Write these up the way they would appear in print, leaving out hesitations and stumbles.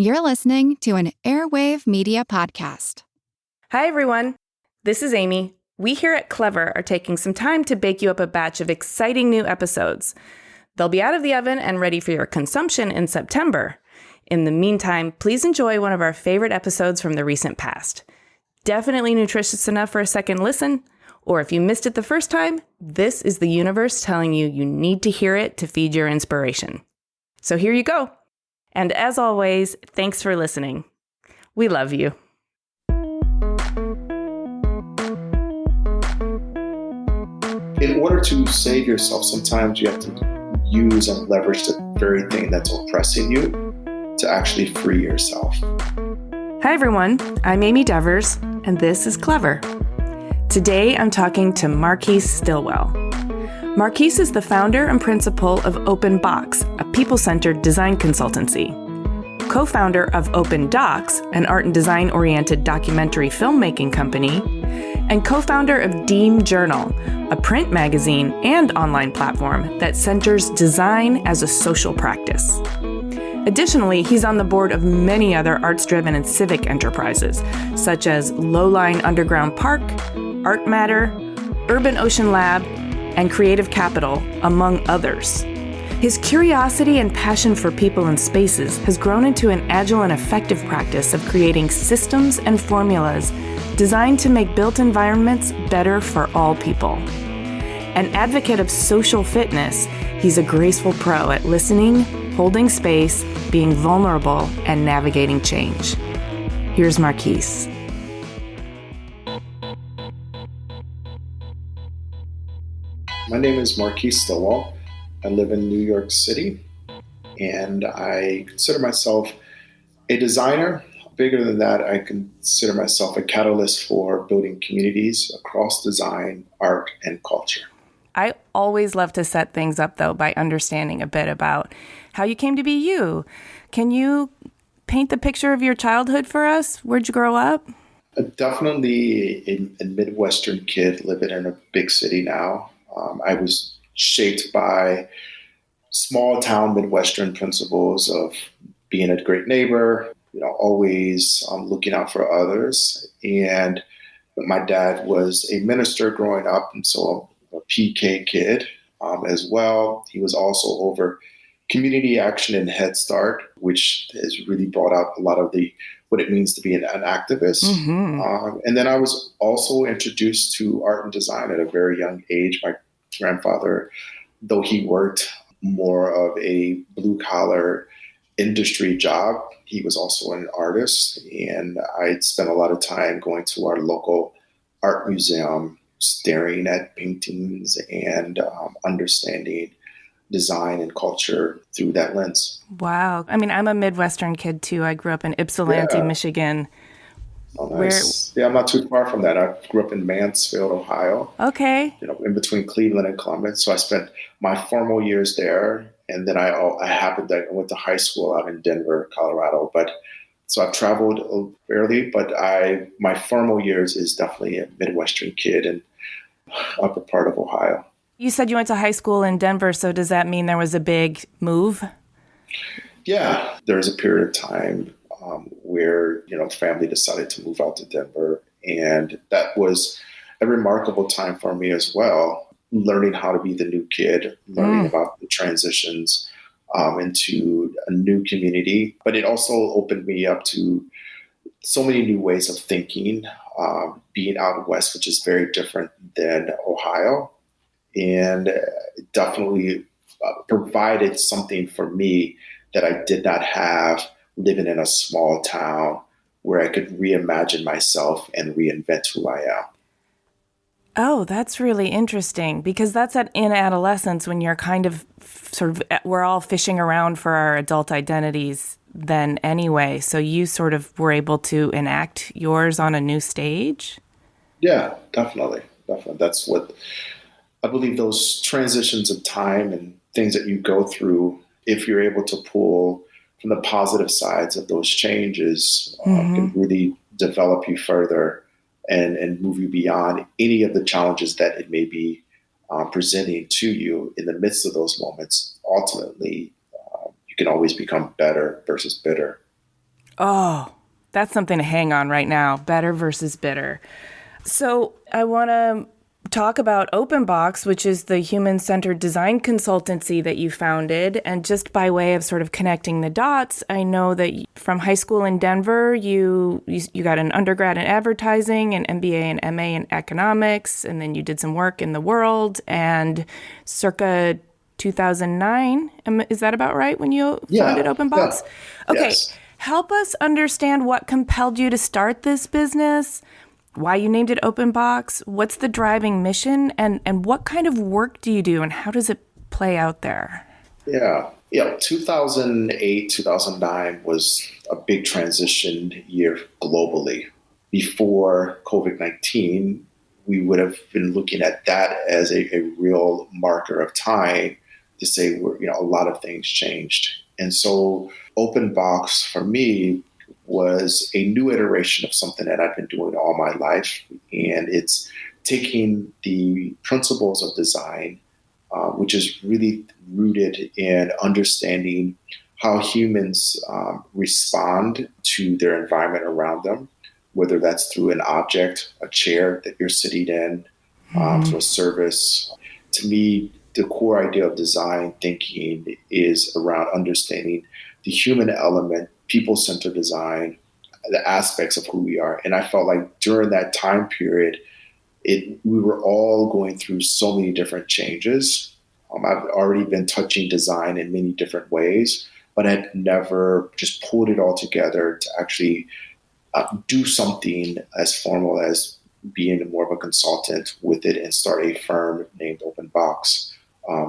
You're listening to an Airwave Media Podcast. Hi, everyone. This is Amy. We here at Clever are taking some time to bake you up a batch of exciting new episodes. They'll be out of the oven and ready for your consumption in September. In the meantime, please enjoy one of our favorite episodes from the recent past. Definitely nutritious enough for a second listen, or if you missed it the first time, this is the universe telling you need to hear it to feed your inspiration. So here you go. And as always, thanks for listening. We love you. In order to save yourself, sometimes you have to use and leverage the very thing that's oppressing you to actually free yourself. Hi, everyone. I'm Amy Devers, and this is Clever. Today, I'm talking to Marquise Stillwell. Marquise is the founder and principal of Open Box, a people-centered design consultancy. Co-founder of Open Docs, an art and design-oriented documentary filmmaking company, and co-founder of Deem Journal, a print magazine and online platform that centers design as a social practice. Additionally, he's on the board of many other arts-driven and civic enterprises, such as Lowline Underground Park, Art Matter, Urban Ocean Lab, and Creative Capital, among others. His curiosity and passion for people and spaces has grown into an agile and effective practice of creating systems and formulas designed to make built environments better for all people. An advocate of social fitness, he's a graceful pro at listening, holding space, being vulnerable, and navigating change. Here's Marquise. My name is Marquise Stillwell. I live in New York City, and I consider myself a designer. Bigger than that, I consider myself a catalyst for building communities across design, art, and culture. I always love to set things up, though, by understanding a bit about how you came to be you. Can you paint the picture of your childhood for us? Where'd you grow up? Definitely a Midwestern kid living in a big city now. I was shaped by small town Midwestern principles of being a great neighbor, always looking out for others. And my dad was a minister growing up, and so a PK kid as well. He was also over community action and Head Start, which has really brought out a lot of what it means to be an activist. Mm-hmm. And then I was also introduced to art and design at a very young age. My grandfather, though he worked more of a blue-collar industry job, he was also an artist. And I spent a lot of time going to our local art museum, staring at paintings and understanding design and culture through that lens. Wow. I mean, I'm a Midwestern kid, too. I grew up in Ypsilanti, Michigan. Oh, nice. I'm not too far from that. I grew up in Mansfield, Ohio. Okay. In between Cleveland and Columbus. So I spent my formal years there. And then I went to high school out in Denver, Colorado. So I've traveled fairly, but my formal years is definitely a Midwestern kid in upper part of Ohio. You said you went to high school in Denver, so does that mean there was a big move? Yeah, there was a period of time where, family decided to move out to Denver. And that was a remarkable time for me as well, learning how to be the new kid, learning about the transitions into a new community. But it also opened me up to so many new ways of thinking, being out west, which is very different than Ohio. And it definitely provided something for me that I did not have living in a small town where I could reimagine myself and reinvent who I am. Oh, that's really interesting, because that's in adolescence when you're kind of we're all fishing around for our adult identities then anyway. So you sort of were able to enact yours on a new stage? Yeah, definitely. That's what I believe, those transitions of time and things that you go through, if you're able to pull from the positive sides of those changes, can really develop you further and move you beyond any of the challenges that it may be presenting to you in the midst of those moments. Ultimately, you can always become better versus bitter. Oh, that's something to hang on right now. Better versus bitter. So I want to talk about OpenBox, which is the human-centered design consultancy that you founded. And just by way of sort of connecting the dots, I know that from high school in Denver, you got an undergrad in advertising, an MBA and MA in economics, and then you did some work in the world. And circa 2009, is that about right, when you founded OpenBox? Yeah. Okay, Yes. Help us understand what compelled you to start this business, why you named it OpenBox, what's the driving mission, and what kind of work do you do, and how does it play out there? Yeah. 2008, 2009 was a big transition year globally. Before COVID-19, we would have been looking at that as a real marker of time to say, a lot of things changed. And so OpenBox for me was a new iteration of something that I've been doing all my life. And it's taking the principles of design, which is really rooted in understanding how humans respond to their environment around them, whether that's through an object, a chair that you're sitting in, through a service. To me, the core idea of design thinking is around understanding the human element, people-centered design, the aspects of who we are. And I felt like during that time period, we were all going through so many different changes. I've already been touching design in many different ways, but I'd never just pulled it all together to actually do something as formal as being more of a consultant with it and start a firm named OpenBox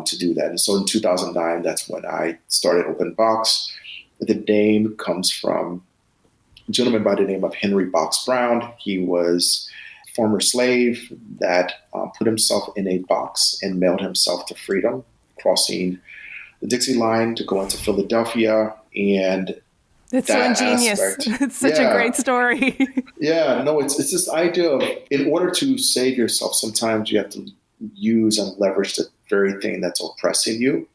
to do that. And so in 2009, that's when I started OpenBox. The name comes from a gentleman by the name of Henry Box Brown. He was a former slave that put himself in a box and mailed himself to freedom, crossing the Dixie line to go into Philadelphia. And it's so ingenious. It's such a great story. It's this idea of, in order to save yourself, sometimes you have to use and leverage the very thing that's oppressing you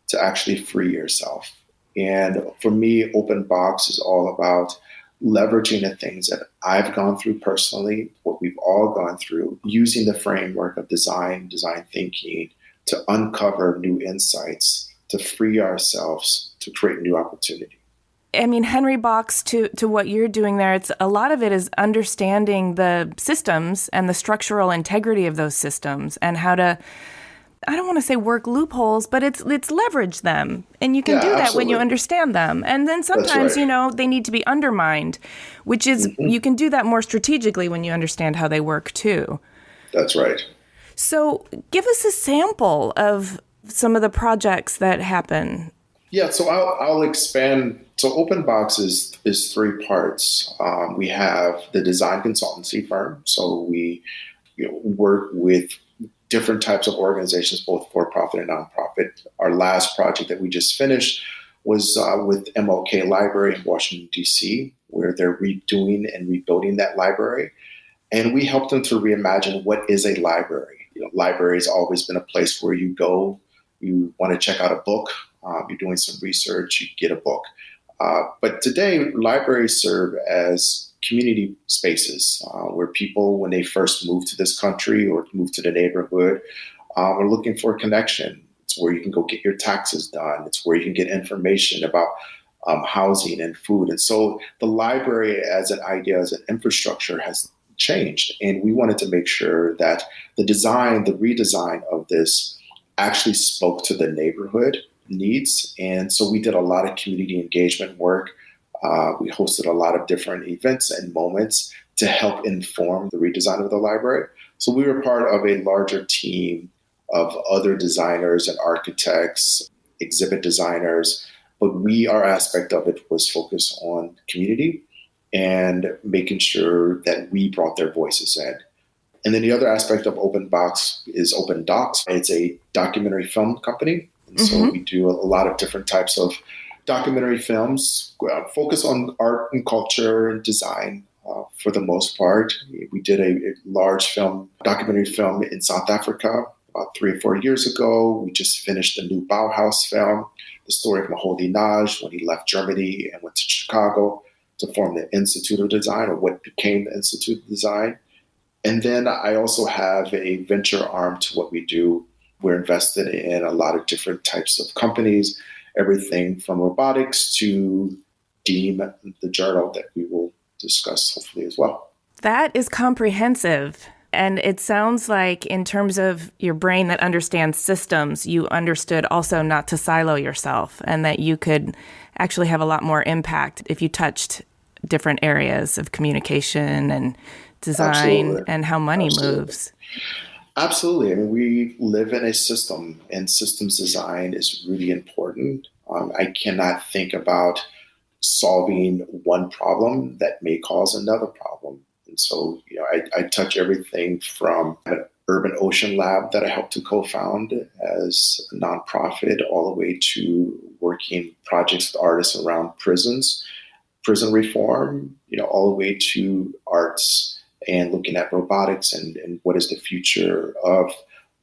to actually free yourself. And for me, OpenBox is all about leveraging the things that I've gone through personally, what we've all gone through, using the framework of design thinking to uncover new insights, to free ourselves, to create new opportunity. I mean, Henry Box, to what you're doing there, it's a lot of it is understanding the systems and the structural integrity of those systems and how to, I don't want to say work loopholes, but it's leverage them. And you can do that when you understand them. And then sometimes, they need to be undermined, which is, you can do that more strategically when you understand how they work too. That's right. So give us a sample of some of the projects that happen. Yeah, so I'll expand. So OpenBox is three parts. We have the design consultancy firm. So we work with different types of organizations, both for-profit and nonprofit. Our last project that we just finished was with MLK Library in Washington, D.C., where they're redoing and rebuilding that library. And we helped them to reimagine what is a library. Library has always been a place where you go, you want to check out a book, you're doing some research, you get a book. But today, libraries serve as community spaces where people, when they first move to this country or move to the neighborhood, are looking for a connection. It's where you can go get your taxes done. It's where you can get information about housing and food. And so the library as an idea, as an infrastructure has changed. And we wanted to make sure that the redesign of this actually spoke to the neighborhood needs. And so we did a lot of community engagement work. We hosted a lot of different events and moments to help inform the redesign of the library. So we were part of a larger team of other designers and architects, exhibit designers, but our aspect of it was focused on community and making sure that we brought their voices in. And then the other aspect of OpenBox is Open Docs. It's a documentary film company. And so we do a lot of different types of documentary films, focus on art and culture and design for the most part. We did a large documentary film in South Africa about 3 or 4 years ago. We just finished a new Bauhaus film, the story of Mahoudi Nagy when he left Germany and went to Chicago. to form the Institute of Design, or what became the Institute of Design. And then I also have a venture arm to what we do. We're invested in a lot of different types of companies, everything from robotics to Deem, the journal that we will discuss hopefully as well. That is comprehensive. And it sounds like in terms of your brain that understands systems, you understood also not to silo yourself, and that you could actually have a lot more impact if you touched different areas of communication and design. Absolutely. And how money Absolutely. moves. Absolutely. I mean, we live in a system, and systems design is really important. I cannot think about solving one problem that may cause another problem. And so, I touch everything from an urban ocean lab that I helped to co-found as a nonprofit, all the way to working projects with artists around prisons, prison reform, all the way to arts and looking at robotics and what is the future of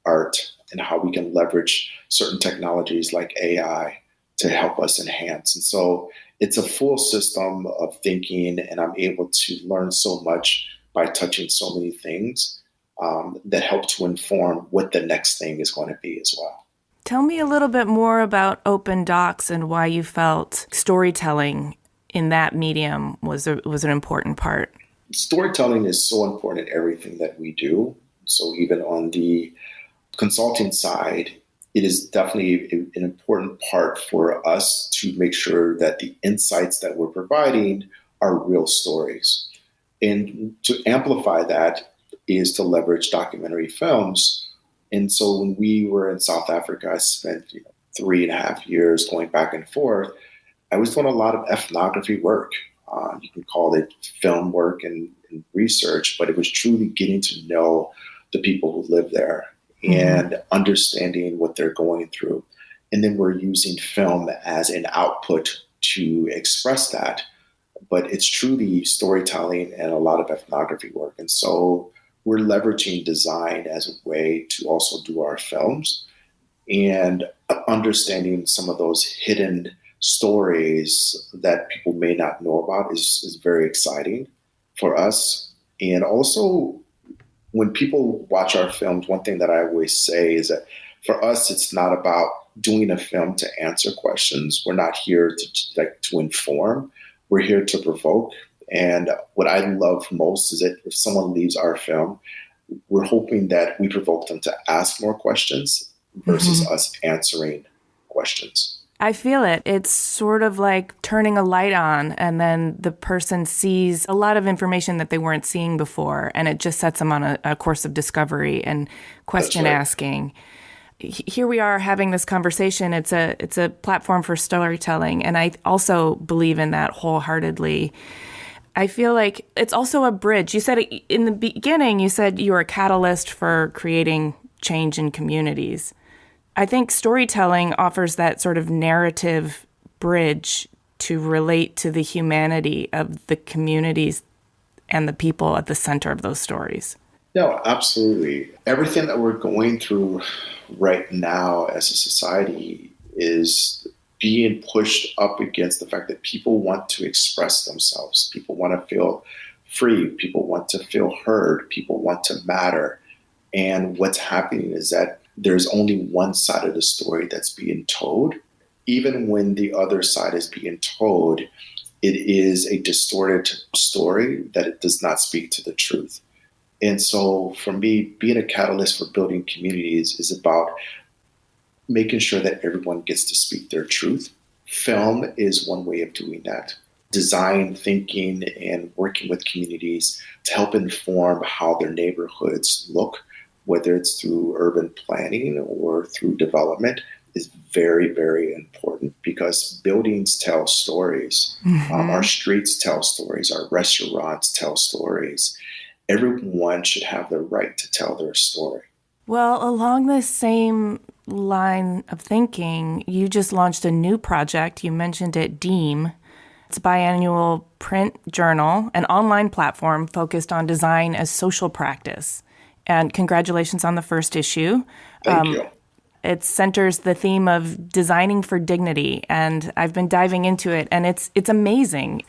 art and how we can leverage certain technologies like AI to help us enhance. And so it's a full system of thinking, and I'm able to learn so much by touching so many things that help to inform what the next thing is going to be as well. Tell me a little bit more about Open Docs and why you felt storytelling in that medium was an important part. Storytelling is so important in everything that we do. So even on the consulting side, it is definitely an important part for us to make sure that the insights that we're providing are real stories. And to amplify that is to leverage documentary films. And so when we were in South Africa, I spent 3.5 years going back and forth. I was doing a lot of ethnography work. You can call it film work and research, but it was truly getting to know the people who live there and understanding what they're going through. And then we're using film as an output to express that. But it's truly storytelling and a lot of ethnography work. And so we're leveraging design as a way to also do our films, and understanding some of those hidden stories that people may not know about is very exciting for us. And also, when people watch our films, one thing that I always say is that for us, it's not about doing a film to answer questions. We're not here to inform. We're here to provoke. And what I love most is that if someone leaves our film, we're hoping that we provoke them to ask more questions versus us answering questions. I feel it. It's sort of like turning a light on, and then the person sees a lot of information that they weren't seeing before, and it just sets them on a course of discovery and question asking. Here we are having this conversation. It's a platform for storytelling, and I also believe in that wholeheartedly. I feel like it's also a bridge. You said in the beginning, you said you were a catalyst for creating change in communities. I think storytelling offers that sort of narrative bridge to relate to the humanity of the communities and the people at the center of those stories. No, absolutely. Everything that we're going through right now as a society is being pushed up against the fact that people want to express themselves. People want to feel free. People want to feel heard. People want to matter. And what's happening is that there's only one side of the story that's being told. Even when the other side is being told, it is a distorted story that it does not speak to the truth. And so for me, being a catalyst for building communities is about making sure that everyone gets to speak their truth. Film is one way of doing that. Design thinking and working with communities to help inform how their neighborhoods look, whether it's through urban planning or through development, is very, very important, because buildings tell stories. Our streets tell stories. Our restaurants tell stories. Everyone should have the right to tell their story. Well, along this same line of thinking, you just launched a new project. You mentioned it, Deem. It's a biannual print journal, an online platform focused on design as social practice. And congratulations on the first issue. Thank you. It centers the theme of designing for dignity, and I've been diving into it, and it's amazing.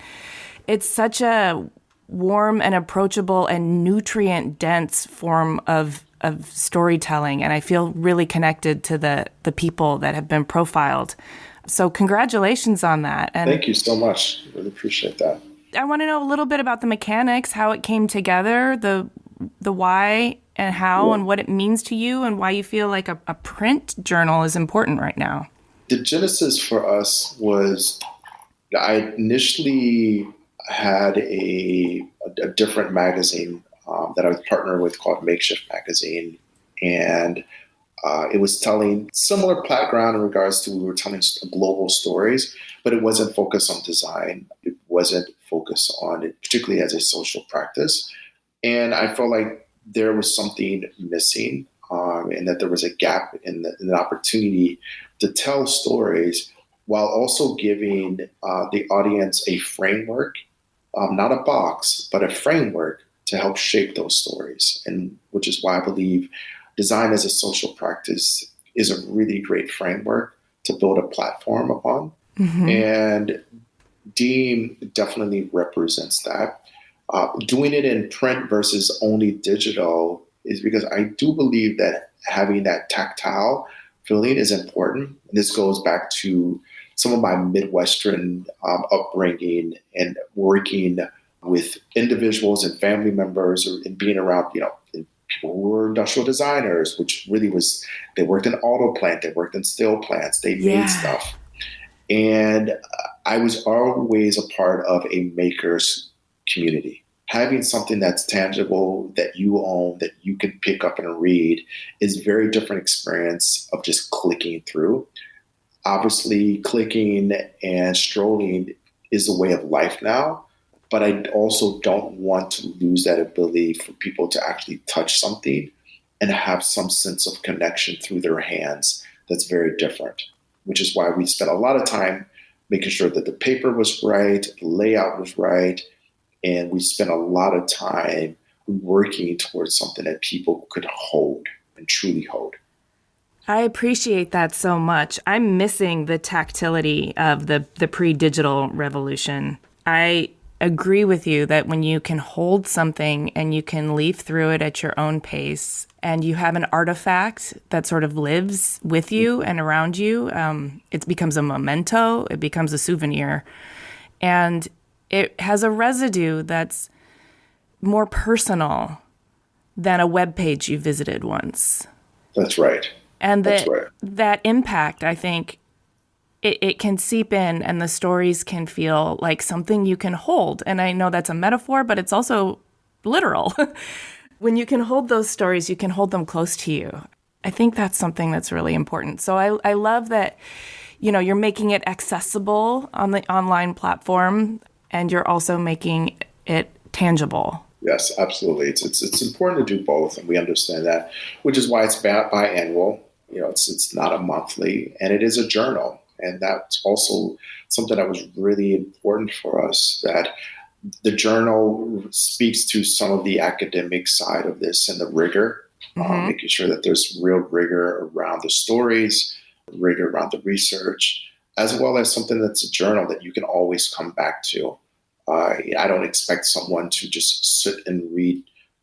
It's such a warm and approachable and nutrient-dense form of storytelling, and I feel really connected to the people that have been profiled. So congratulations on that. And thank you so much. Really appreciate that. I want to know a little bit about the mechanics, how it came together, the why and how, and what it means to you, and why you feel like a print journal is important right now. The genesis for us was I initially had a different magazine that I was partnered with called Makeshift Magazine. And it was telling similar background in regards to we were telling global stories, but it wasn't focused on design. It wasn't focused on it, particularly as a social practice. And I felt like there was something missing and that there was a gap in the opportunity to tell stories while also giving the audience a framework, not a box, but a framework to help shape those stories. And which is why I believe design as a social practice is a really great framework to build a platform upon. Mm-hmm. And Deem definitely represents that. Doing it in print versus only digital is because I do believe that having that tactile feeling is important. And this goes back to some of my Midwestern upbringing and working with individuals and family members and being around, people who were industrial designers, which really was, they worked in auto plant, they worked in steel plants, they made stuff. And I was always a part of a maker's community. Having something that's tangible, that you own, that you can pick up and read is a very different experience of just clicking through. Obviously, clicking and strolling is a way of life now, but I also don't want to lose that ability for people to actually touch something and have some sense of connection through their hands that's very different, which is why we spent a lot of time making sure that the paper was right, the layout was right, and we spent a lot of time working towards something that people could hold and truly hold. I appreciate that so much. I'm missing the tactility of the pre-digital revolution. I agree with you that when you can hold something and you can leaf through it at your own pace and you have an artifact that sort of lives with you and around you, it becomes a memento, it becomes a souvenir, and it has a residue that's more personal than a web page you visited once. That's right. And that impact, I think, it can seep in and the stories can feel like something you can hold. And I know that's a metaphor, but it's also literal. When you can hold those stories, you can hold them close to you. I think that's something that's really important. So I love that, you're making it accessible on the online platform and you're also making it tangible. Yes, absolutely. It's important to do both, and we understand that, which is why it's biannual. It's not a monthly, and it is a journal. And that's also something that was really important for us, that the journal speaks to some of the academic side of this and the rigor, making sure that there's real rigor around the stories, rigor around the research, as well as something that's a journal that you can always come back to. I don't expect someone to just sit and read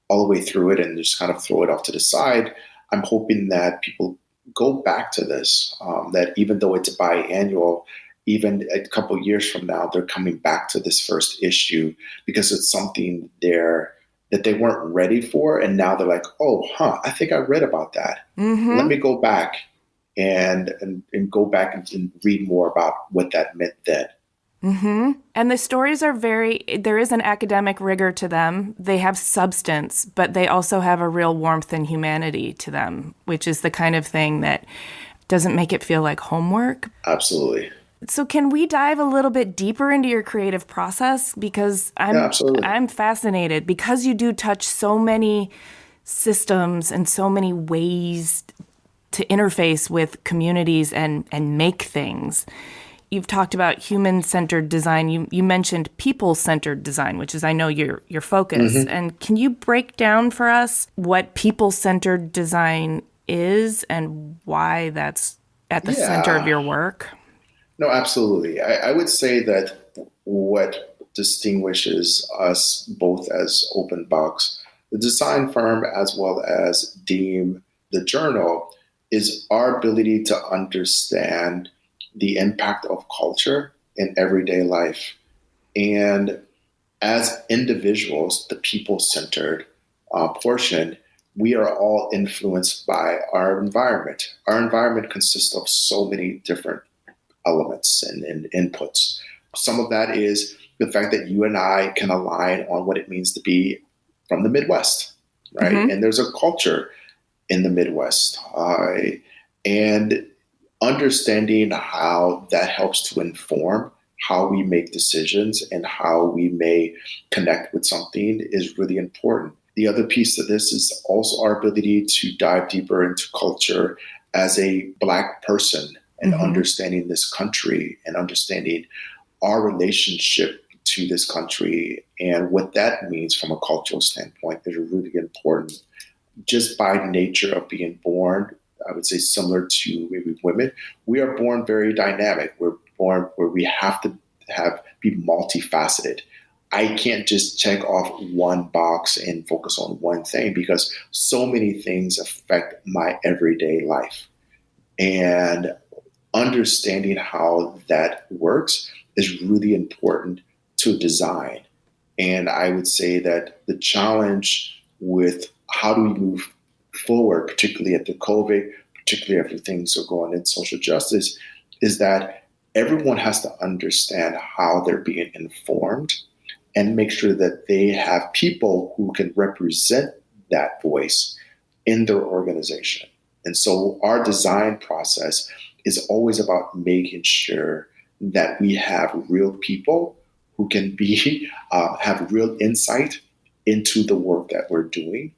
all the way through it and just kind of throw it off to the side. I'm hoping that people go back to this, that even though it's biannual, even a couple of years from now, they're coming back to this first issue because it's something there that they weren't ready for. And now they're like, I think I read about that. Mm-hmm. Let me go back and go back and read more about what that meant then. Mm-hmm. And the stories are there is an academic rigor to them. They have substance, but they also have a real warmth and humanity to them, which is the kind of thing that doesn't make it feel like homework. Absolutely. So can we dive a little bit deeper into your creative process? Because I'm fascinated because you do touch so many systems and so many ways to interface with communities and make things. You've talked about human-centered design. You mentioned people-centered design, which is, I know, your focus. Mm-hmm. And can you break down for us what people-centered design is and why that's at the center of your work? No, absolutely. I would say that what distinguishes us both as Open Box, the design firm, as well as Deem, the journal, is our ability to understand the impact of culture in everyday life. And as individuals, the people-centered portion, we are all influenced by our environment. Our environment consists of so many different elements and inputs. Some of that is the fact that you and I can align on what it means to be from the Midwest, right? Mm-hmm. And there's a culture in the Midwest. And understanding how that helps to inform how we make decisions and how we may connect with something is really important. The other piece of this is also our ability to dive deeper into culture as a Black person and understanding this country and understanding our relationship to this country and what that means from a cultural standpoint is really important. Just by nature of being born, I would say similar to maybe women, we are born very dynamic. We're born where we have to be multifaceted. I can't just check off one box and focus on one thing because so many things affect my everyday life. And understanding how that works is really important to design. And I would say that the challenge with how do we move forward, particularly at the COVID, particularly after things are going in social justice, is that everyone has to understand how they're being informed and make sure that they have people who can represent that voice in their organization. And so our design process is always about making sure that we have real people who can be have real insight into the work that we're doing.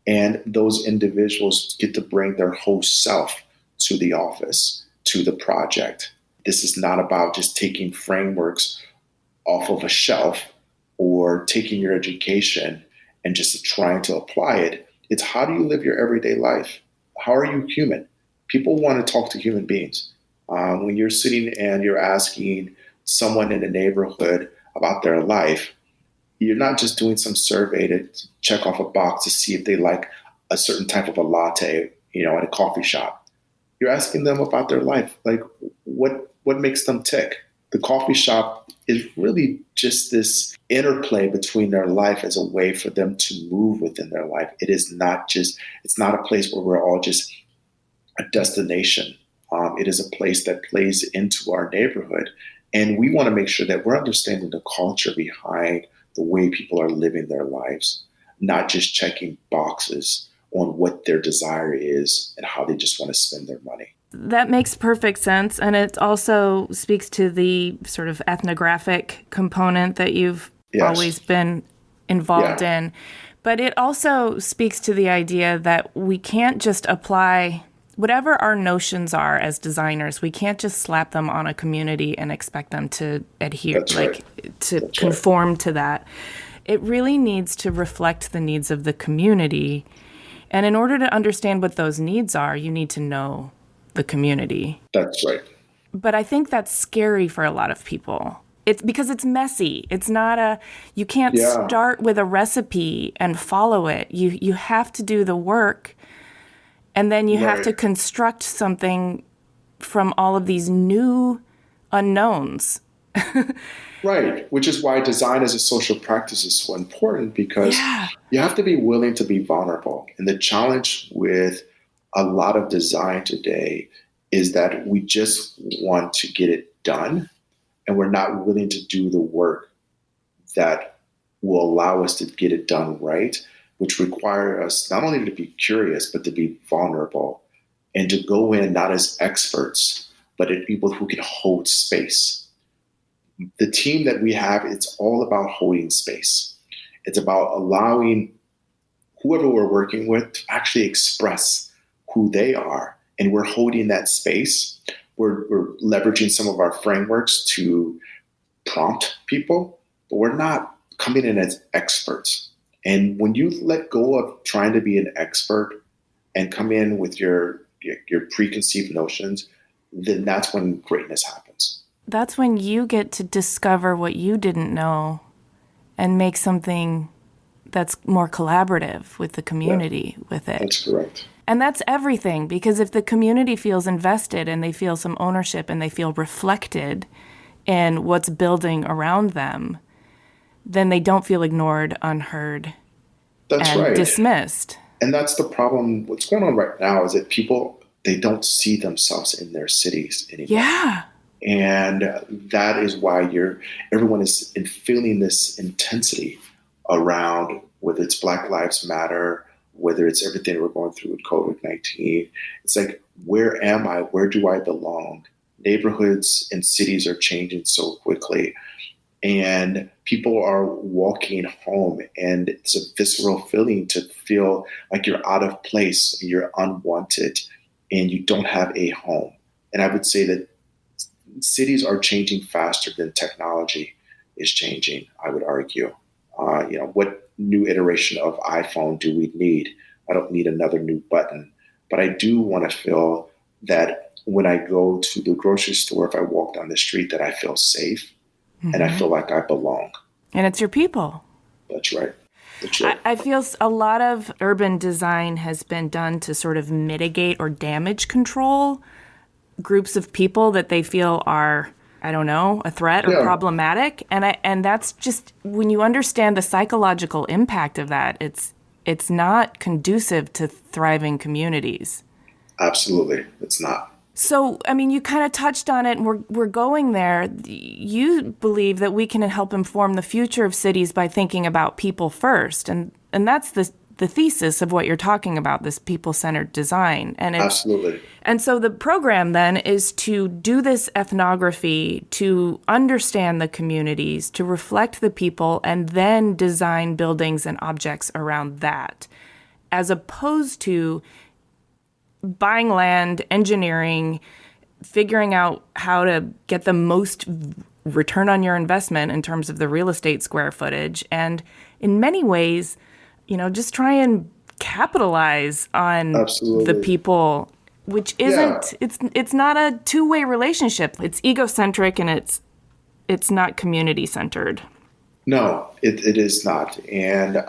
And those individuals get to bring their whole self to the office, to the project. This is not about just taking frameworks off of a shelf or taking your education and just trying to apply it. It's how do you live your everyday life? How are you human? People want to talk to human beings. When you're sitting and you're asking someone in a neighborhood about their life, you're not just doing some survey to check off a box to see if they like a certain type of a latte, at a coffee shop. You're asking them about their life, like what makes them tick. The coffee shop is really just this interplay between their life as a way for them to move within their life. It's not a place where we're all just a destination. It is a place that plays into our neighborhood. And we want to make sure that we're understanding the culture behind the way people are living their lives, not just checking boxes on what their desire is and how they just want to spend their money. That makes perfect sense. And it also speaks to the sort of ethnographic component that you've always been involved in. But it also speaks to the idea that we can't just apply whatever our notions are as designers, we can't just slap them on a community and expect them to adhere, conform to that. It really needs to reflect the needs of the community. And in order to understand what those needs are, you need to know the community. That's right. But I think that's scary for a lot of people. It's because it's messy. It's not you can't start with a recipe and follow it. You have to do the work. And then you have to construct something from all of these new unknowns. Right, which is why design as a social practice is so important because you have to be willing to be vulnerable. And the challenge with a lot of design today is that we just want to get it done and we're not willing to do the work that will allow us to get it done right, which require us not only to be curious, but to be vulnerable and to go in not as experts, but as people who can hold space. The team that we have, it's all about holding space. It's about allowing whoever we're working with to actually express who they are. And we're holding that space. We're leveraging some of our frameworks to prompt people, but we're not coming in as experts. And when you let go of trying to be an expert and come in with your preconceived notions, then that's when greatness happens. that's when you get to discover what you didn't know and make something that's more collaborative with the community with it. That's correct. And that's everything, because if the community feels invested and they feel some ownership and they feel reflected in what's building around them, then they don't feel ignored, unheard, and dismissed. And that's the problem. What's going on right now is that people, they don't see themselves in their cities anymore. Yeah. And that is why everyone is feeling this intensity around whether it's Black Lives Matter, whether it's everything we're going through with COVID-19. It's like, where am I? Where do I belong? Neighborhoods and cities are changing so quickly. And people are walking home, and it's a visceral feeling to feel like you're out of place, you're unwanted, and you don't have a home. And I would say that cities are changing faster than technology is changing, I would argue. What new iteration of iPhone do we need? I don't need another new button. But I do want to feel that when I go to the grocery store, if I walk down the street, that I feel safe. Mm-hmm. And I feel like I belong. And it's your people. That's right. I feel a lot of urban design has been done to sort of mitigate or damage control groups of people that they feel are, I don't know, a threat or problematic. And that's just, when you understand the psychological impact of that, it's not conducive to thriving communities. Absolutely. It's not. So, I mean, you kind of touched on it, and we're going there. You believe that we can help inform the future of cities by thinking about people first. And that's the thesis of what you're talking about, this people-centered design. And absolutely. And so the program then is to do this ethnography, to understand the communities, to reflect the people, and then design buildings and objects around that, as opposed to buying land, engineering, figuring out how to get the most return on your investment in terms of the real estate square footage. And in many ways, just try and capitalize on the people, which isn't, it's not a two-way relationship. It's egocentric, and it's not community-centered. No, it is not. And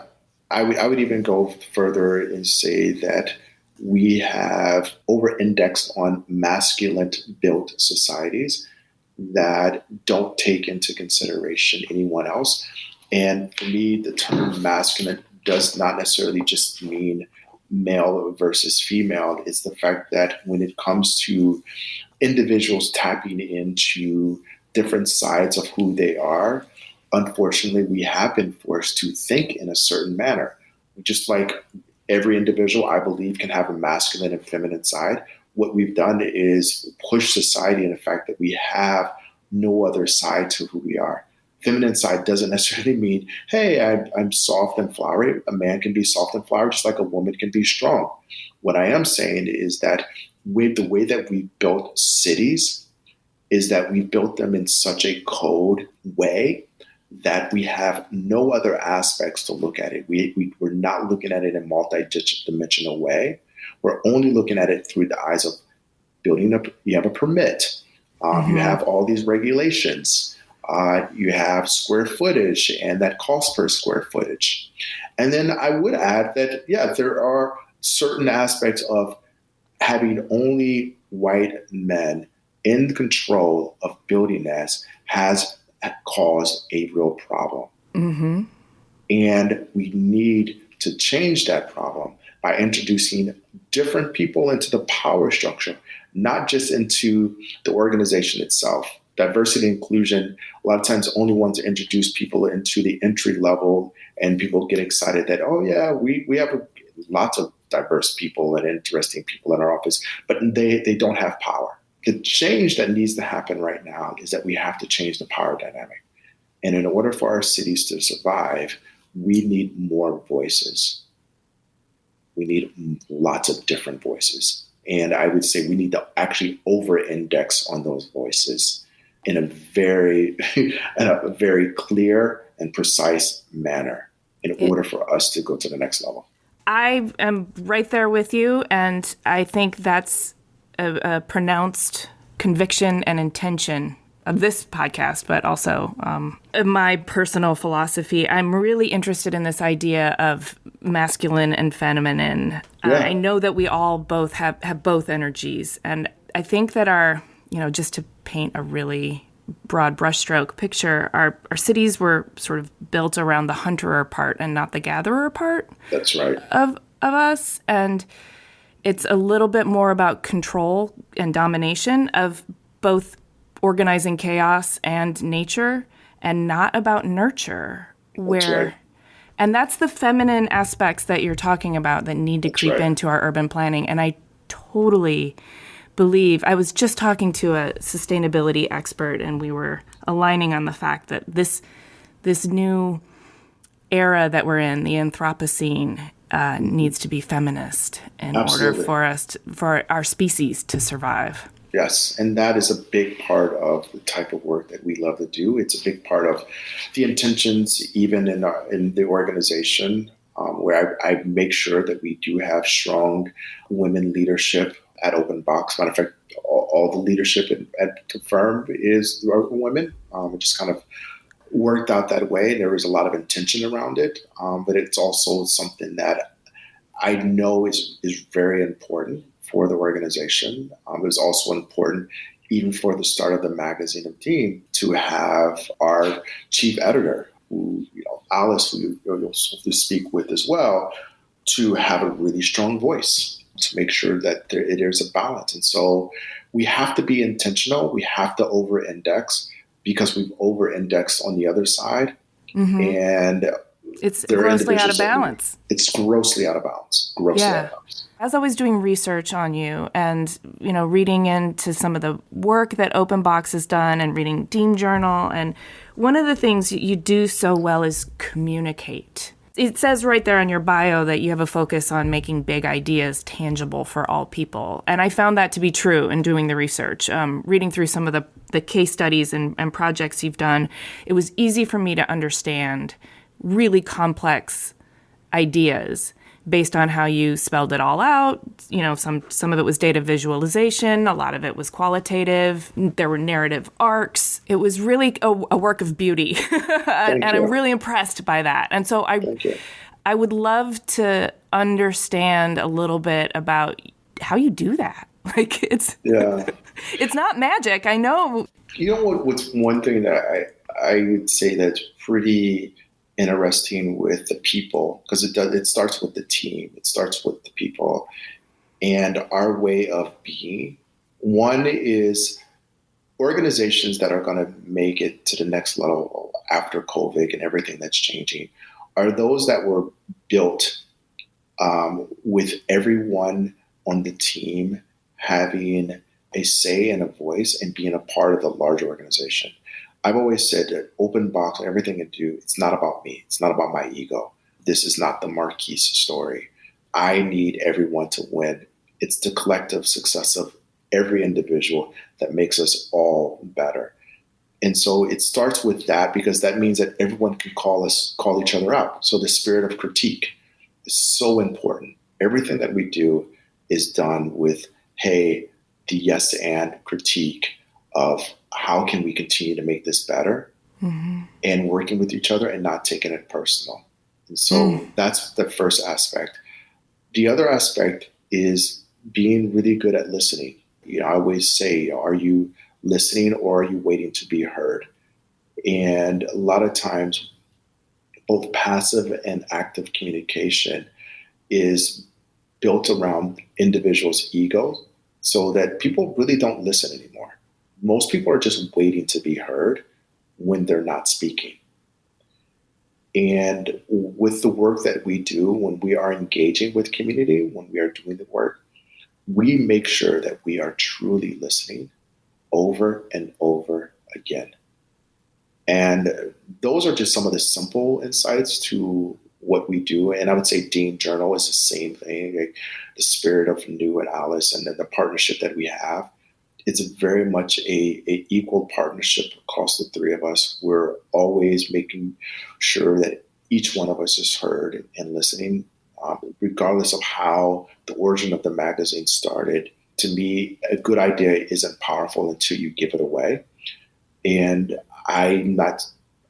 I would even go further and say that we have over-indexed on masculine-built societies that don't take into consideration anyone else. And for me, the term masculine does not necessarily just mean male versus female. It's the fact that when it comes to individuals tapping into different sides of who they are, unfortunately, we have been forced to think in a certain manner. Just like every individual, I believe, can have a masculine and feminine side. What we've done is push society in the fact that we have no other side to who we are. Feminine side doesn't necessarily mean, hey, I'm soft and flowery. A man can be soft and flowery just like a woman can be strong. What I am saying is that with the way that we built cities is that we built them in such a code way that we have no other aspects to look at it. We're not looking at it in a multi-dimensional way. We're only looking at it through the eyes of building up. You have a permit. You have all these regulations. You have square footage and that cost per square footage. And then I would add that, there are certain aspects of having only white men in control of building this has caused a real problem. Mm-hmm. And we need to change that problem by introducing different people into the power structure, not just into the organization itself. Diversity and inclusion, a lot of times only want to introduce people into the entry level, and people get excited that, we have lots of diverse people and interesting people in our office, but they don't have power. The change that needs to happen right now is that we have to change the power dynamic. And in order for our cities to survive, we need more voices. We need lots of different voices. And I would say we need to actually over-index on those voices in a very clear and precise manner in order for us to go to the next level. I am right there with you, and I think that's a pronounced conviction and intention this podcast, but also my personal philosophy. I'm really interested in this idea of masculine and feminine. Yeah. I know that we all both have both energies. And I think that just to paint a really broad brushstroke picture, our cities were sort of built around the hunterer part and not the gatherer part. That's right. Of us. And it's a little bit more about control and domination of both organizing chaos and nature, and not about nurture. That's right. And that's the feminine aspects that you're talking about that need to creep into our urban planning. And I totally believe, I was just talking to a sustainability expert, and we were aligning on the fact that this new era that we're in, the Anthropocene, needs to be feminist in order for our species to survive. Yes, and that is a big part of the type of work that we love to do. It's a big part of the intentions, even in the organization, where I make sure that we do have strong women leadership at Open Box. Matter of fact, all the leadership at the firm are women. It just kind of worked out that way. There was a lot of intention around it, but it's also something that I know is very important for the organization. It was also important, even for the start of the magazine and team, to have our chief editor, who, Alice, who you'll hopefully speak with as well, to have a really strong voice, to make sure that there's a balance. And so we have to be intentional. We have to over-index, because we've over-indexed on the other side. Mm-hmm. And it's grossly out of balance. It's grossly out of balance. Out of balance. As I was doing research on you and, reading into some of the work that Open Box has done and reading Dean Journal, and one of the things you do so well is communicate. It says right there on your bio that you have a focus on making big ideas tangible for all people. And I found that to be true in doing the research. Reading through some of the case studies and projects you've done, it was easy for me to understand really complex ideas based on how you spelled it all out. Some of it was data visualization. A lot of it was qualitative. There were narrative arcs. It was really a work of beauty. And I'm really impressed by that. And so I would love to understand a little bit about how you do that. Like it's not magic. I know. What's one thing that I would say that's pretty interesting with the people, because it starts with the team, it starts with the people and our way of being. One is organizations that are going to make it to the next level after COVID and everything that's changing are those that were built with everyone on the team having a say and a voice and being a part of the larger organization. I've always said that Open Box, everything I do, it's not about me. It's not about my ego. This is not the Marquise story. I need everyone to win. It's the collective success of every individual that makes us all better. And so it starts with that, because that means that everyone can call each other out. So the spirit of critique is so important. Everything that we do is done with, hey, the yes and critique of how can we continue to make this better, and working with each other and not taking it personal. And so that's the first aspect. The other aspect is being really good at listening. I always say, are you listening or are you waiting to be heard? And a lot of times, both passive and active communication is built around individuals' egos, so that people really don't listen anymore. Most people are just waiting to be heard when they're not speaking. And with the work that we do, when we are engaging with community, when we are doing the work, we make sure that we are truly listening over and over again. And those are just some of the simple insights to what we do. And I would say Dean Journal is the same thing, like the spirit of New and Alice and the partnership that we have. It's very much a equal partnership across the three of us. We're always making sure that each one of us is heard and listening, regardless of how the origin of the magazine started. To me, a good idea isn't powerful until you give it away. And I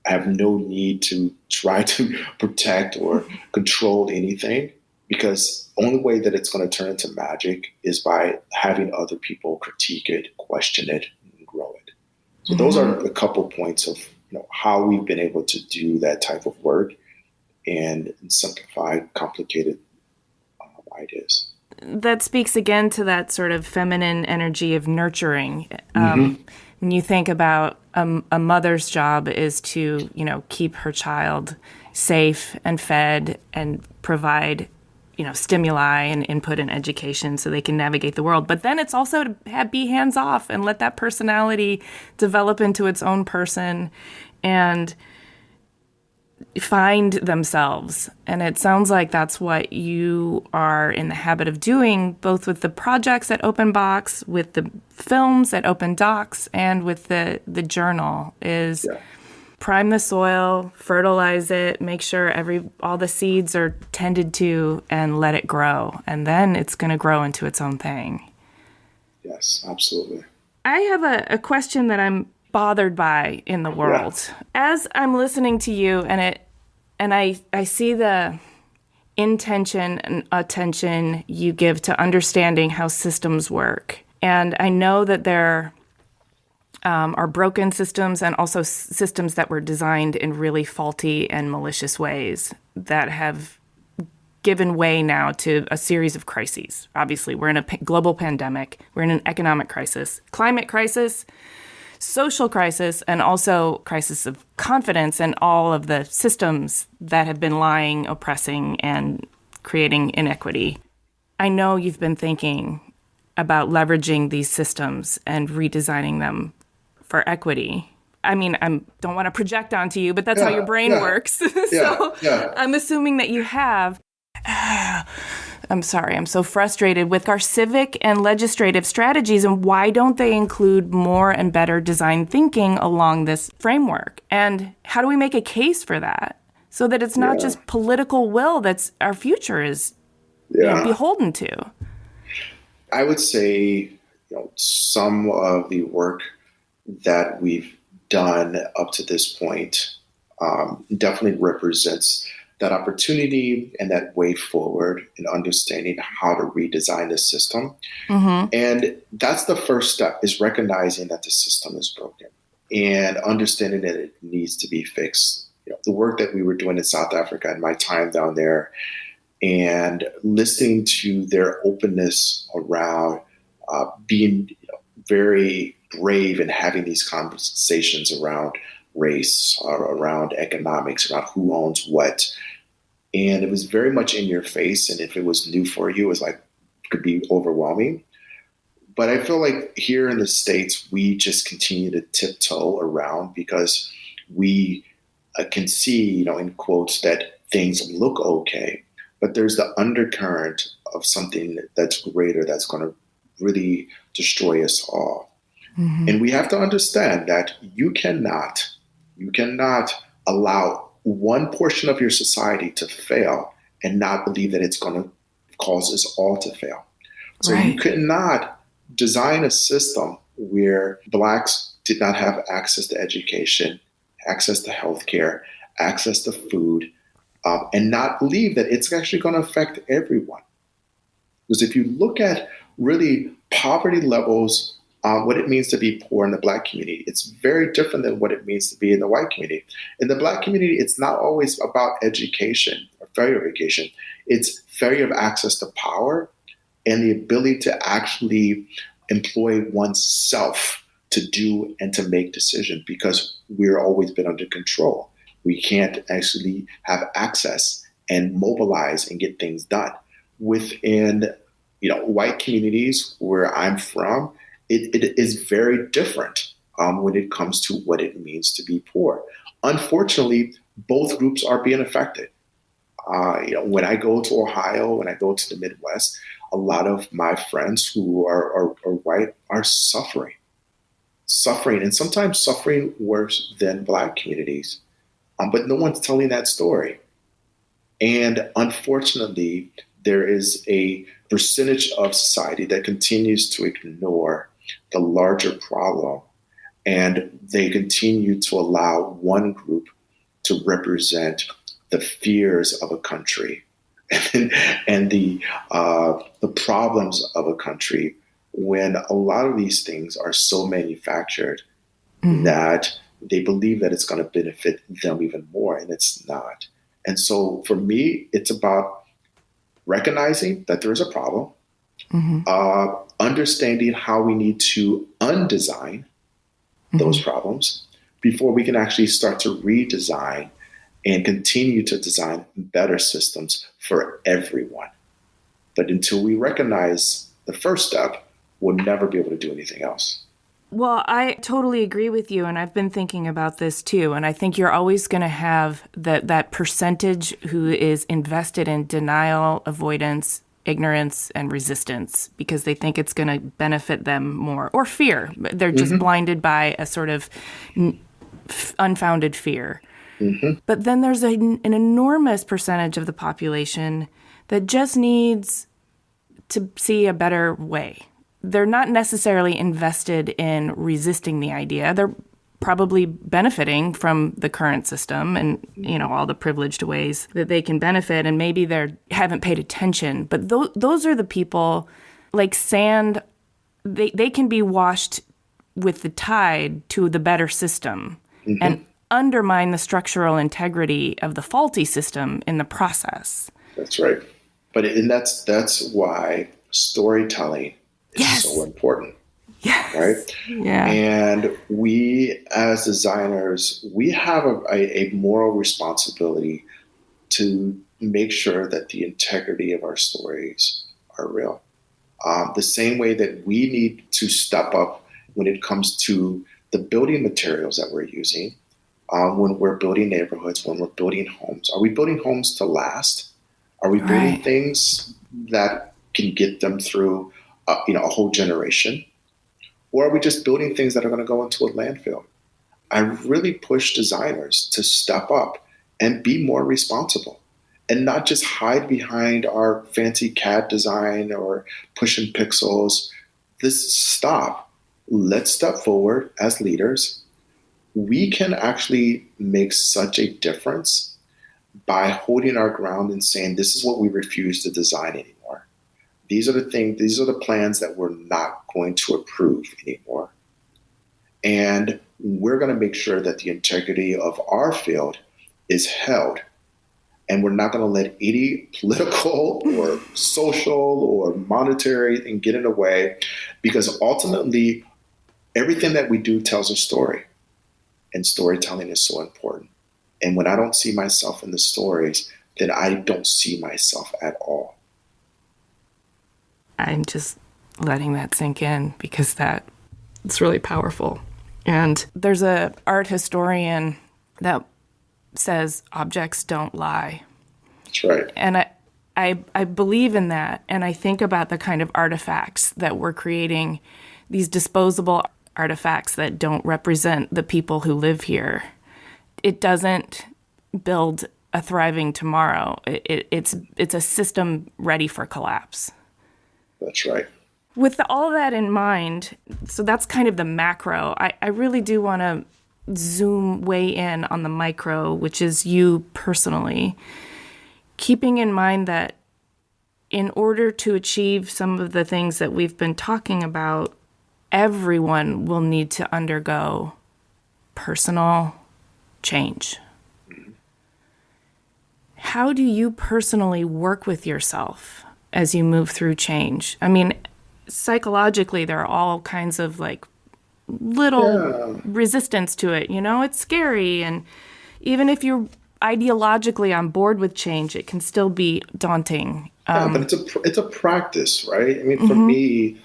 have no need to try to protect or control anything, because the only way that it's going to turn into magic is by having other people critique it, question it, and grow it. So those are a couple points of how we've been able to do that type of work and simplify complicated ideas. That speaks again to that sort of feminine energy of nurturing. When you think about a mother's job is to, keep her child safe and fed and provide, stimuli and input and education so they can navigate the world. But then it's also to be hands off and let that personality develop into its own person and find themselves. And it sounds like that's what you are in the habit of doing, both with the projects at Open Box, with the films at Open Docs, and with the journal, is prime the soil, fertilize it, make sure all the seeds are tended to, and let it grow. And then it's going to grow into its own thing. Yes, absolutely. I have a question that I'm bothered by in the world. As I'm listening to you and I see the intention and attention you give to understanding how systems work. And I know that there are broken systems and also systems that were designed in really faulty and malicious ways that have given way now to a series of crises. Obviously, we're in a global pandemic. We're in an economic crisis, climate crisis, social crisis, and also crisis of confidence and all of the systems that have been lying, oppressing, and creating inequity. I know you've been thinking about leveraging these systems and redesigning them for equity. I mean, I don't want to project onto you, but that's how your brain works. I'm assuming that you have. I'm sorry, I'm so frustrated with our civic and legislative strategies, and why don't they include more and better design thinking along this framework? And how do we make a case for that so that it's not just political will that's our future is beholden to? I would say some of the work that we've done up to this point definitely represents that opportunity and that way forward in understanding how to redesign the system. And that's the first step, is recognizing that the system is broken and understanding that it needs to be fixed. The work that we were doing in South Africa and my time down there, and listening to their openness around being very brave and having these conversations around race, around economics, around who owns what. And it was very much in your face. And if it was new for you, it was could be overwhelming. But I feel like here in the States, we just continue to tiptoe around because we can see, in quotes, that things look okay. But there's the undercurrent of something that's greater that's going to really destroy us all. And we have to understand that you cannot allow one portion of your society to fail and not believe that it's going to cause us all to fail. So you could not design a system where Blacks did not have access to education, access to healthcare, access to food, and not believe that it's actually going to affect everyone. Because if you look at really poverty levels, what it means to be poor in the Black community, it's very different than what it means to be in the white community. In the Black community, it's not always about education or failure of education. It's failure of access to power and the ability to actually employ oneself to do and to make decisions, because we're always been under control. We can't actually have access and mobilize and get things done. Within white communities where I'm from, it is very different when it comes to what it means to be poor. Unfortunately, both groups are being affected. When I go to Ohio, when I go to the Midwest, a lot of my friends who are white are suffering, and sometimes suffering worse than Black communities. But no one's telling that story. And unfortunately, there is a percentage of society that continues to ignore the larger problem And they continue to allow one group to represent the fears of a country and the problems of a country, when a lot of these things are so manufactured that they believe that it's going to benefit them even more, and it's not. And so for me, it's about recognizing that there is a problem, understanding how we need to undesign those problems before we can actually start to redesign and continue to design better systems for everyone. But until we recognize the first step, we'll never be able to do anything else. Well, I totally agree with you, and I've been thinking about this too. And I think you're always going to have that percentage who is invested in denial, avoidance, ignorance, and resistance because they think it's going to benefit them more, or fear. They're just blinded by a sort of unfounded fear. But then there's an enormous percentage of the population that just needs to see a better way. They're not necessarily invested in resisting the idea. They're probably benefiting from the current system and, all the privileged ways that they can benefit. And maybe they haven't paid attention. But those are the people, like sand, they can be washed with the tide to the better system and undermine the structural integrity of the faulty system in the process. That's right. But that's why storytelling is so important. Yes. Right? Yeah. And we as designers, we have a moral responsibility to make sure that the integrity of our stories are real. The same way that we need to step up when it comes to the building materials that we're using, when we're building neighborhoods, when we're building homes. Are we building homes to last? Are we building things that can get them through a whole generation? Or are we just building things that are going to go into a landfill? I really push designers to step up and be more responsible and not just hide behind our fancy CAD design or pushing pixels. Stop. Let's step forward as leaders. We can actually make such a difference by holding our ground and saying, this is what we refuse to design anymore. These are the plans that we're not going to approve anymore. And we're going to make sure that the integrity of our field is held. And we're not going to let any political or social or monetary thing get in the way, because ultimately everything that we do tells a story, and storytelling is so important. And when I don't see myself in the stories, then I don't see myself at all. I'm just letting that sink in because it's really powerful. And there's a art historian that says objects don't lie. That's right. And I believe in that. And I think about the kind of artifacts that we're creating, these disposable artifacts that don't represent the people who live here. It doesn't build a thriving tomorrow. It's a system ready for collapse. That's right. With all that in mind, so that's kind of the macro. I really do want to zoom way in on the micro, which is you personally, keeping in mind that in order to achieve some of the things that we've been talking about, everyone will need to undergo personal change. How do you personally work with yourself as you move through change? I mean, psychologically, there are all kinds of little resistance to it. It's scary. And even if you're ideologically on board with change, it can still be daunting. But it's a practice, right? I mean, for me,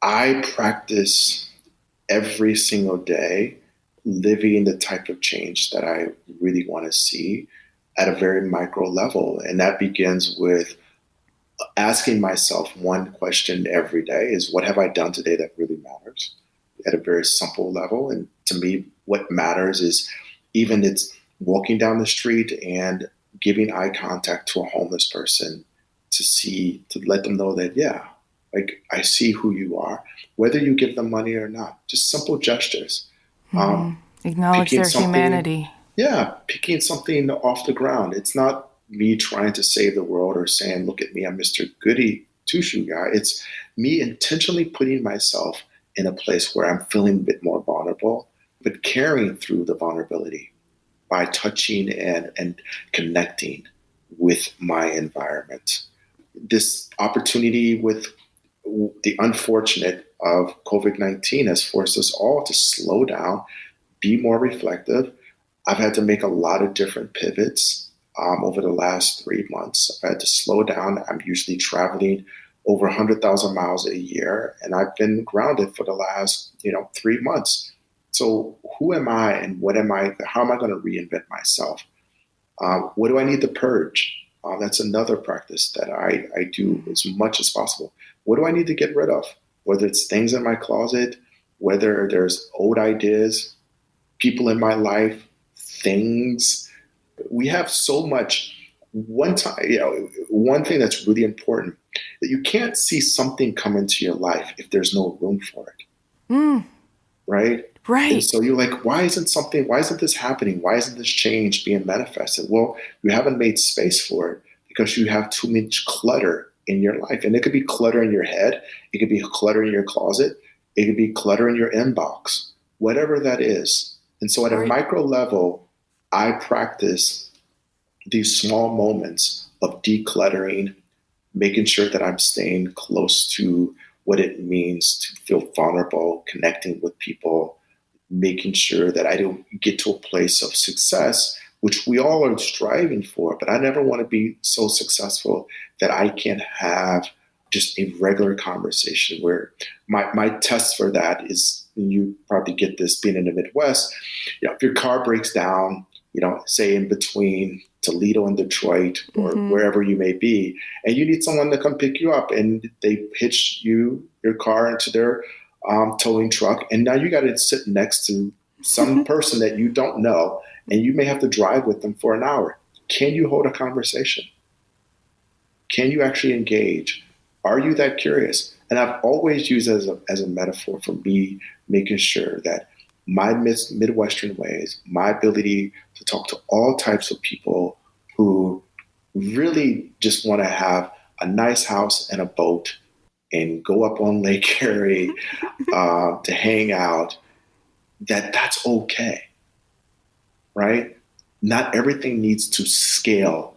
I practice every single day living the type of change that I really want to see at a very micro level. And that begins with asking myself one question every day is, what have I done today that really matters at a very simple level? And to me, what matters is even it's walking down the street and giving eye contact to a homeless person to let them know that, yeah, Like, I see who you are, whether you give them money or not, just simple gestures. Acknowledge Picking their something, humanity. yeah, picking something off the ground. It's not me trying to save the world or saying, look at me, I'm Mr. Goody Two-Shoe guy. It's me intentionally putting myself in a place where I'm feeling a bit more vulnerable, but carrying through the vulnerability by touching and connecting with my environment. This opportunity with the unfortunate of COVID-19 has forced us all to slow down, be more reflective. I've had to make a lot of different pivots over the last 3 months. I've had to slow down. I'm usually traveling over 100,000 miles a year, and I've been grounded for the last 3 months. So who am I and what am I? How am I going to reinvent myself? What do I need to purge? That's another practice that I do as much as possible. What do I need to get rid of? Whether it's things in my closet, whether there's old ideas, people in my life, things. We have so much. One thing that's really important, that you can't see something come into your life if there's no room for it. Right? Right. And so you're like, why isn't this happening? Why isn't this change being manifested? Well, you haven't made space for it because you have too much clutter in your life. And it could be clutter in your head. It could be clutter in your closet. It could be clutter in your inbox, whatever that is. And so at a micro level, I practice these small moments of decluttering, making sure that I'm staying close to what it means to feel vulnerable, connecting with people, making sure that I don't get to a place of success, which we all are striving for, but I never want to be so successful that I can't have just a regular conversation where my test for that is, and you probably get this being in the Midwest, if your car breaks down, say in between Toledo and Detroit or wherever you may be, and you need someone to come pick you up, and they hitch your car into their towing truck, and now you got to sit next to some person that you don't know, and you may have to drive with them for an hour. Can you hold a conversation? Can you actually engage? Are you that curious? And I've always used it as a metaphor for me making sure that my Midwestern ways, my ability to talk to all types of people who really just want to have a nice house and a boat and go up on Lake Erie to hang out, that's okay, right? Not everything needs to scale.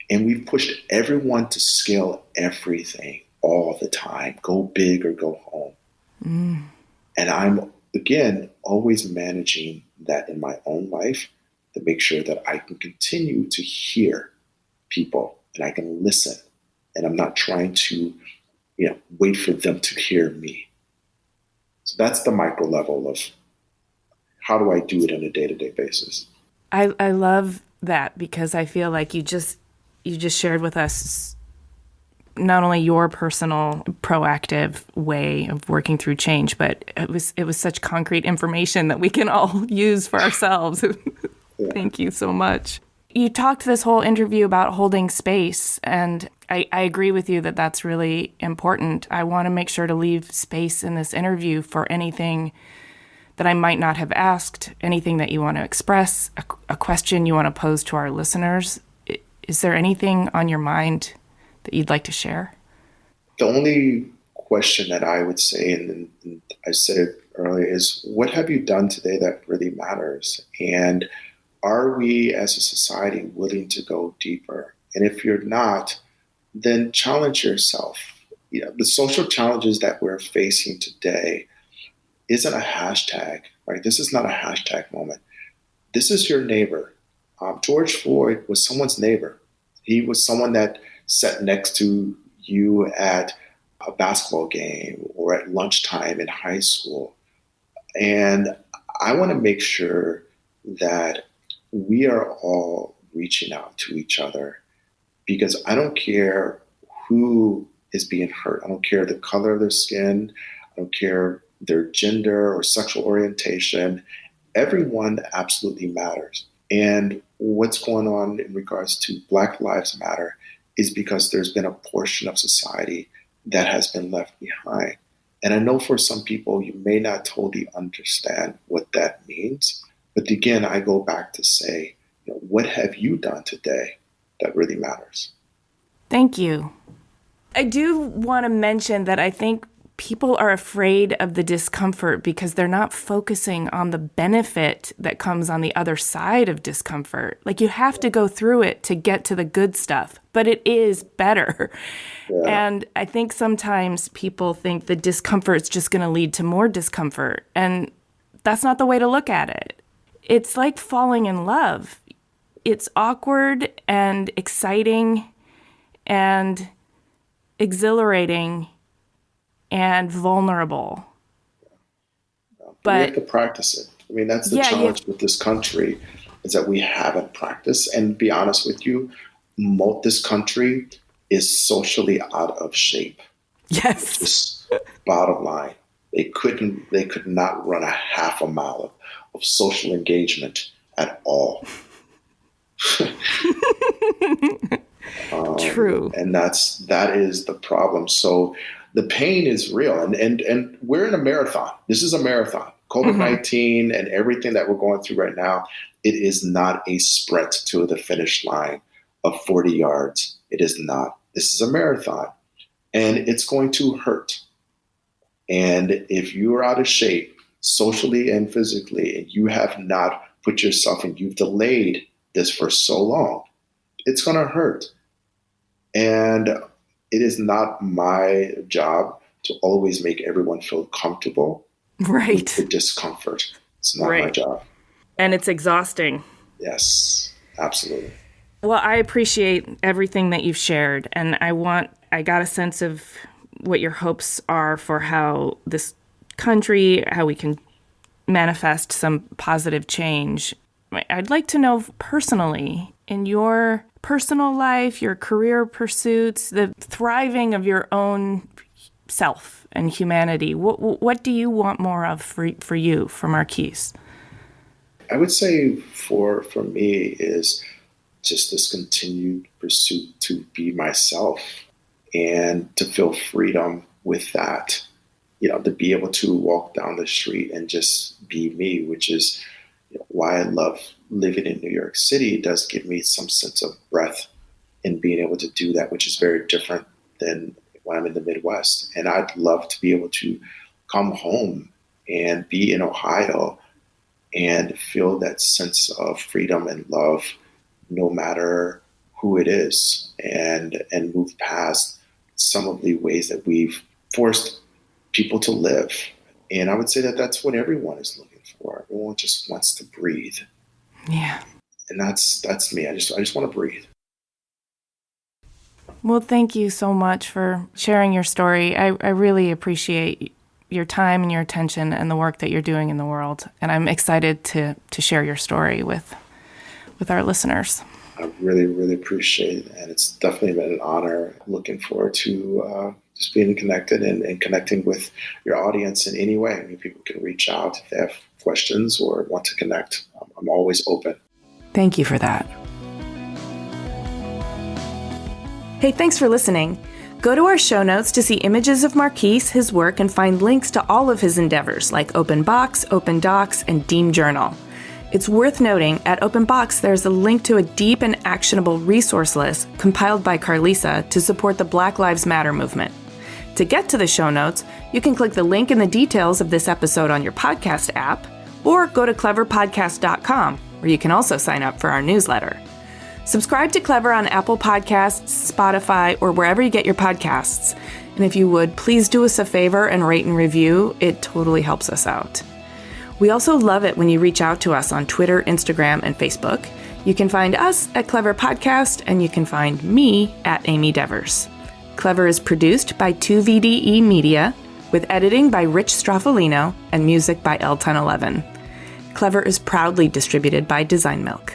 And we've pushed everyone to scale everything all the time. Go big or go home. And I'm, again, always managing that in my own life to make sure that I can continue to hear people and I can listen. And I'm not trying to, wait for them to hear me. So that's the micro level of how do I do it on a day-to-day basis. I love that, because I feel like you just shared with us not only your personal proactive way of working through change, but it was such concrete information that we can all use for ourselves. Yeah. Thank you so much. You talked this whole interview about holding space, and I agree with you that that's really important. I want to make sure to leave space in this interview for anything that I might not have asked, anything that you want to express, a question you want to pose to our listeners. Is there anything on your mind that you'd like to share? The only question that I would say, and I said it earlier, is what have you done today that really matters? And are we as a society willing to go deeper? And if you're not, then challenge yourself. The social challenges that we're facing today isn't a hashtag, right? This is not a hashtag moment. This is your neighbor. George Floyd was someone's neighbor. He was someone that sat next to you at a basketball game or at lunchtime in high school. And I want to make sure that we are all reaching out to each other, because I don't care who is being hurt. I don't care the color of their skin. I don't care their gender or sexual orientation. Everyone absolutely matters. And what's going on in regards to Black Lives Matter is because there's been a portion of society that has been left behind. And I know for some people, you may not totally understand what that means. But again, I go back to say, what have you done today that really matters? Thank you. I do want to mention that I think people are afraid of the discomfort because they're not focusing on the benefit that comes on the other side of discomfort. Like, you have to go through it to get to the good stuff, but it is better. Yeah. And I think sometimes people think the discomfort is just going to lead to more discomfort. And that's not the way to look at it. It's like falling in love. It's awkward and exciting and exhilarating and vulnerable. But we have to practice it. I mean, that's the challenge with this country, is that we haven't practiced. And to be honest with you, this country is socially out of shape. Yes. Just bottom line. They could not run a half a mile of social engagement at all. True. And that is the problem. So the pain is real, and we're in a marathon. This is a marathon. COVID-19 and everything that we're going through right now, it is not a sprint to the finish line of 40 yards. It is not. This is a marathon, and it's going to hurt. And if you are out of shape socially and physically, and you have not put yourself and you've delayed this for so long, it's going to hurt. And it is not my job to always make everyone feel comfortable with the discomfort. It's not my job. And it's exhausting. Yes, absolutely. Well, I appreciate everything that you've shared. And I got a sense of what your hopes are for how this country, how we can manifest some positive change. I'd like to know personally, in your personal life, your career pursuits, the thriving of your own self and humanity, what do you want more of for you, for Marquise? I would say for me is just this continued pursuit to be myself and to feel freedom with that, to be able to walk down the street and just be me, which is why I love living in New York City. It does give me some sense of breath in being able to do that, which is very different than when I'm in the Midwest. And I'd love to be able to come home and be in Ohio and feel that sense of freedom and love, no matter who it is, and move past some of the ways that we've forced people to live. And I would say that that's what everyone is looking for. Everyone just wants to breathe. Yeah. And that's me. I just want to breathe. Well, thank you so much for sharing your story. I really appreciate your time and your attention and the work that you're doing in the world. And I'm excited to share your story with our listeners. I really, really appreciate it. And it's definitely been an honor. Looking forward to just being connected and connecting with your audience in any way. I mean, people can reach out if they have questions or want to connect. I'm always open. Thank you for that. Hey, thanks for listening. Go to our show notes to see images of Marquise, his work, and find links to all of his endeavors like Open Box, Open Docs, and Deem Journal. It's worth noting, at Open Box, there's a link to a deep and actionable resource list compiled by Carlisa to support the Black Lives Matter movement. To get to the show notes, you can click the link in the details of this episode on your podcast app, or go to cleverpodcast.com, where you can also sign up for our newsletter. Subscribe to Clever on Apple Podcasts, Spotify, or wherever you get your podcasts. And if you would, please do us a favor and rate and review. It totally helps us out. We also love it when you reach out to us on Twitter, Instagram, and Facebook. You can find us at Clever Podcast, and you can find me at Amy Devers. Clever is produced by 2VDE Media, with editing by Rich Straffolino and music by L1011. Clever is proudly distributed by Design Milk.